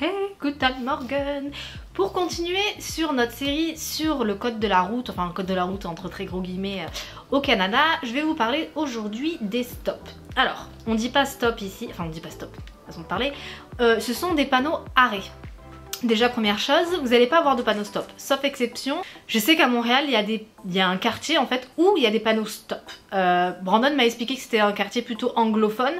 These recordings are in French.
Hey, guten Morgen. Pour continuer sur notre série sur le code de la route, enfin le code de la route entre très gros guillemets au Canada, je vais vous parler aujourd'hui des stops. Alors, on dit pas stop ici, enfin on dit pas stop, façon de parler, ce sont des panneaux arrêt. Déjà première chose, vous n'allez pas avoir de panneaux stop, sauf exception. Je sais qu'à Montréal, il y a un quartier en fait où il y a des panneaux stop. Brandon m'a expliqué que c'était un quartier plutôt anglophone.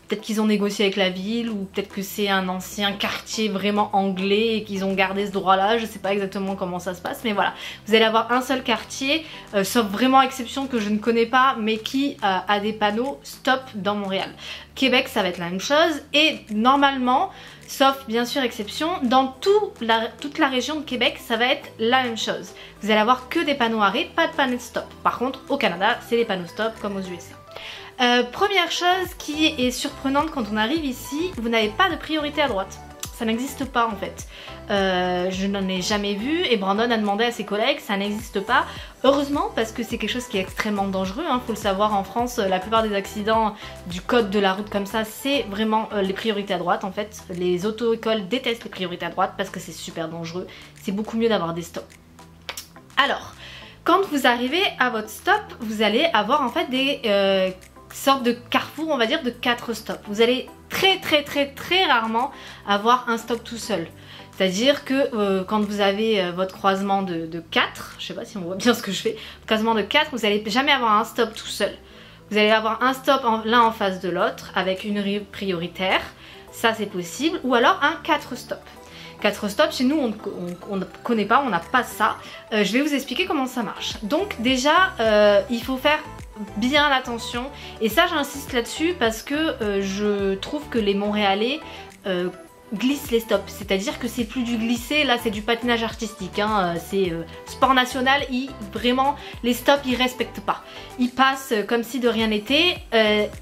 Peut-être qu'ils ont négocié avec la ville ou peut-être que c'est un ancien quartier vraiment anglais et qu'ils ont gardé ce droit-là. Je sais pas exactement comment ça se passe, mais voilà. Vous allez avoir un seul quartier, sauf vraiment exception que je ne connais pas, mais qui a des panneaux stop dans Montréal. Québec, ça va être la même chose et normalement, sauf bien sûr exception, dans toute la région de Québec, ça va être la même chose. Vous allez avoir que des panneaux arrêt, pas de panneaux stop. Par contre, au Canada, c'est les panneaux stop comme aux USA. Première chose qui est surprenante quand on arrive ici, vous n'avez pas de priorité à droite. Ça n'existe pas en fait. Je n'en ai jamais vu et Brandon a demandé à ses collègues, ça n'existe pas. Heureusement parce que c'est quelque chose qui est extrêmement dangereux, hein. Faut le savoir, en France, la plupart des accidents du code de la route comme ça, c'est vraiment les priorités à droite en fait. Les auto-écoles détestent les priorités à droite parce que c'est super dangereux. C'est beaucoup mieux d'avoir des stops. Alors, quand vous arrivez à votre stop, vous allez avoir en fait des sorte de carrefour, on va dire, de 4 stops. Vous allez très rarement avoir un stop tout seul. C'est-à-dire que quand vous avez votre croisement de 4, je sais pas si on voit bien ce que je fais, croisement de 4, vous n'allez jamais avoir un stop tout seul. Vous allez avoir un stop l'un en face de l'autre avec une rue prioritaire, ça c'est possible, ou alors un 4 stops. 4 stops, chez nous on ne connaît pas, on n'a pas ça. Je vais vous expliquer comment ça marche. Donc déjà, il faut faire bien attention et ça j'insiste là-dessus parce que je trouve que les Montréalais glissent les stops, c'est-à-dire que c'est plus du glisser, là c'est du patinage artistique, hein. C'est sport national, vraiment les stops ils respectent pas, ils passent comme si de rien n'était.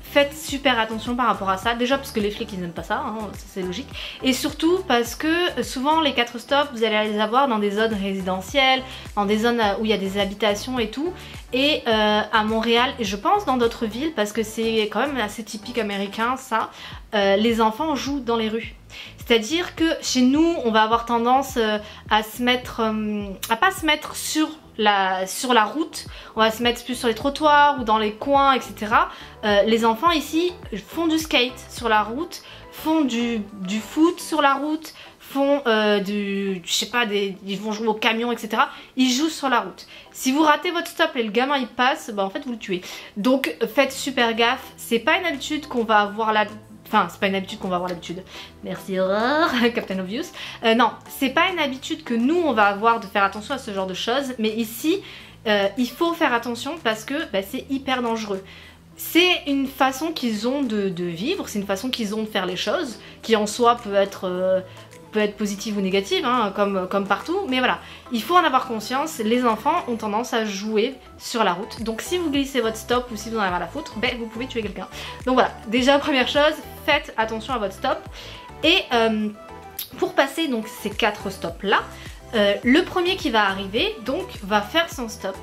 Faites super attention par rapport à ça, déjà parce que les flics ils n'aiment pas ça, hein, c'est logique, et surtout parce que souvent les 4 stops vous allez les avoir dans des zones résidentielles, dans des zones où il y a des habitations et tout, et à Montréal, et je pense dans d'autres villes, parce que c'est quand même assez typique américain ça, les enfants jouent dans les rues. C'est-à-dire que chez nous, on va avoir tendance à se mettre, à pas se mettre sur la route, on va se mettre plus sur les trottoirs ou dans les coins, etc. Les enfants ici font du skate sur la route, font du foot sur la route, font je sais pas, ils vont jouer au camion, etc. Ils jouent sur la route. Si vous ratez votre stop et le gamin il passe, bah en fait vous le tuez. Donc faites super gaffe, c'est pas une habitude qu'on va avoir là. Enfin, c'est pas une habitude qu'on va avoir l'habitude. Merci, Captain Obvious. Non, c'est pas une habitude que nous on va avoir de faire attention à ce genre de choses. Mais ici, il faut faire attention parce que bah, c'est hyper dangereux. C'est une façon qu'ils ont de vivre, c'est une façon qu'ils ont de faire les choses, qui en soi peut être positive ou négative, hein, comme partout, mais voilà, il faut en avoir conscience, les enfants ont tendance à jouer sur la route, donc si vous glissez votre stop ou si vous en avez rien à foutre, ben, vous pouvez tuer quelqu'un. Donc voilà, déjà première chose, faites attention à votre stop, et pour passer donc ces 4 stops là, le premier qui va arriver, donc va faire son stop,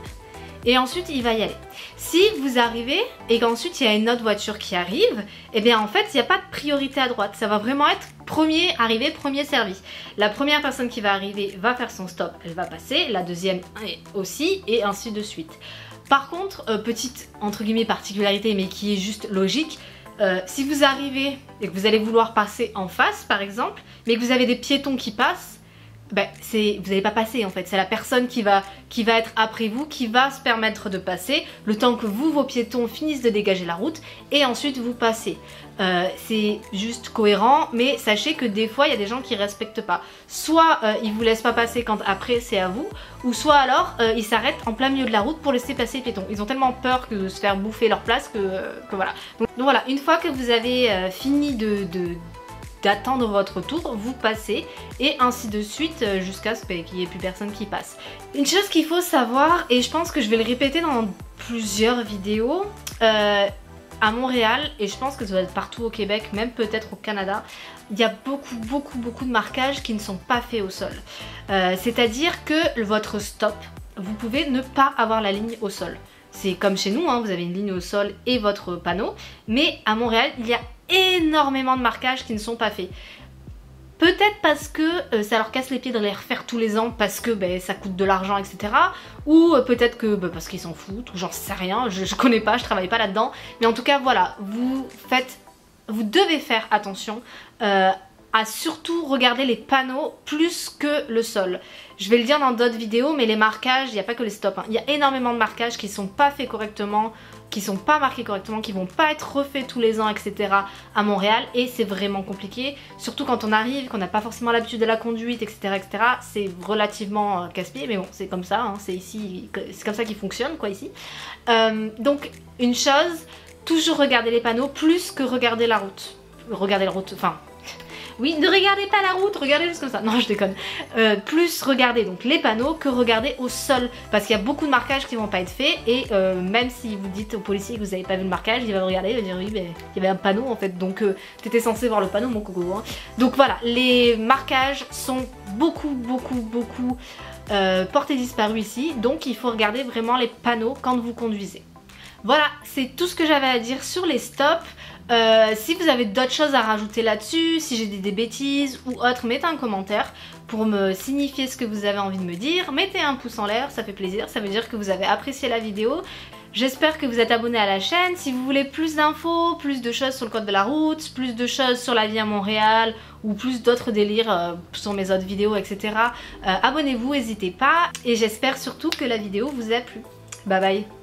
et ensuite il va y aller. Si vous arrivez et qu'ensuite il y a une autre voiture qui arrive, et bien en fait il n'y a pas de priorité à droite, ça va vraiment être premier arrivé, premier servi. La première personne qui va arriver va faire son stop, elle va passer, la deuxième aussi, et ainsi de suite. Par contre, petite entre guillemets particularité mais qui est juste logique, si vous arrivez et que vous allez vouloir passer en face par exemple, mais que vous avez des piétons qui passent, ben, vous n'allez pas passer en fait, c'est la personne qui va être après vous qui va se permettre de passer le temps que vos piétons finissent de dégager la route et ensuite vous passez. C'est juste cohérent, mais sachez que des fois il y a des gens qui respectent pas. Soit ils vous laissent pas passer quand après c'est à vous, ou soit alors ils s'arrêtent en plein milieu de la route pour laisser passer les piétons. Ils ont tellement peur de se faire bouffer leur place que voilà. Donc voilà, une fois que vous avez fini d'attendre votre tour, vous passez et ainsi de suite jusqu'à ce qu'il n'y ait plus personne qui passe. Une chose qu'il faut savoir, et je pense que je vais le répéter dans plusieurs vidéos, à Montréal, et je pense que ça va être partout au Québec, même peut-être au Canada, il y a beaucoup de marquages qui ne sont pas faits au sol. C'est-à-dire que votre stop, vous pouvez ne pas avoir la ligne au sol. C'est comme chez nous, hein, vous avez une ligne au sol et votre panneau, mais à Montréal, il y a énormément de marquages qui ne sont pas faits. Peut-être parce que ça leur casse les pieds de les refaire tous les ans parce que ça coûte de l'argent, etc. Ou peut-être que parce qu'ils s'en foutent, ou j'en sais rien, je connais pas, je travaille pas là-dedans. Mais en tout cas voilà, vous devez faire attention à surtout regarder les panneaux plus que le sol. Je vais le dire dans d'autres vidéos, mais les marquages, il n'y a pas que les stops, hein. Il y a énormément de marquages qui sont pas faits correctement, qui sont pas marqués correctement, qui vont pas être refaits tous les ans, etc. à Montréal, et c'est vraiment compliqué, surtout quand on arrive, qu'on n'a pas forcément l'habitude de la conduite, etc. etc. C'est relativement casse-pied, mais bon, c'est comme ça, hein. C'est ici, c'est comme ça qu'il fonctionne, quoi, ici. Donc, une chose, toujours regarder les panneaux plus que regarder la route. Regarder la route, enfin... Oui, ne regardez pas la route, regardez juste comme ça. Non, je déconne. Plus regarder donc les panneaux que regarder au sol. Parce qu'il y a beaucoup de marquages qui vont pas être faits. Et même si vous dites au policier que vous n'avez pas vu le marquage, il va vous regarder, il va dire oui, mais il y avait un panneau en fait. Donc t'étais censé voir le panneau, mon coco. Hein. Donc voilà, les marquages sont beaucoup portés disparus ici. Donc il faut regarder vraiment les panneaux quand vous conduisez. Voilà, c'est tout ce que j'avais à dire sur les stops. Si vous avez d'autres choses à rajouter là-dessus, si j'ai dit des bêtises ou autre, mettez un commentaire pour me signifier ce que vous avez envie de me dire. Mettez un pouce en l'air, ça fait plaisir, ça veut dire que vous avez apprécié la vidéo. J'espère que vous êtes abonnés à la chaîne. Si vous voulez plus d'infos, plus de choses sur le code de la route, plus de choses sur la vie à Montréal ou plus d'autres délires sur mes autres vidéos, etc. Abonnez-vous, n'hésitez pas. Et j'espère surtout que la vidéo vous a plu. Bye bye.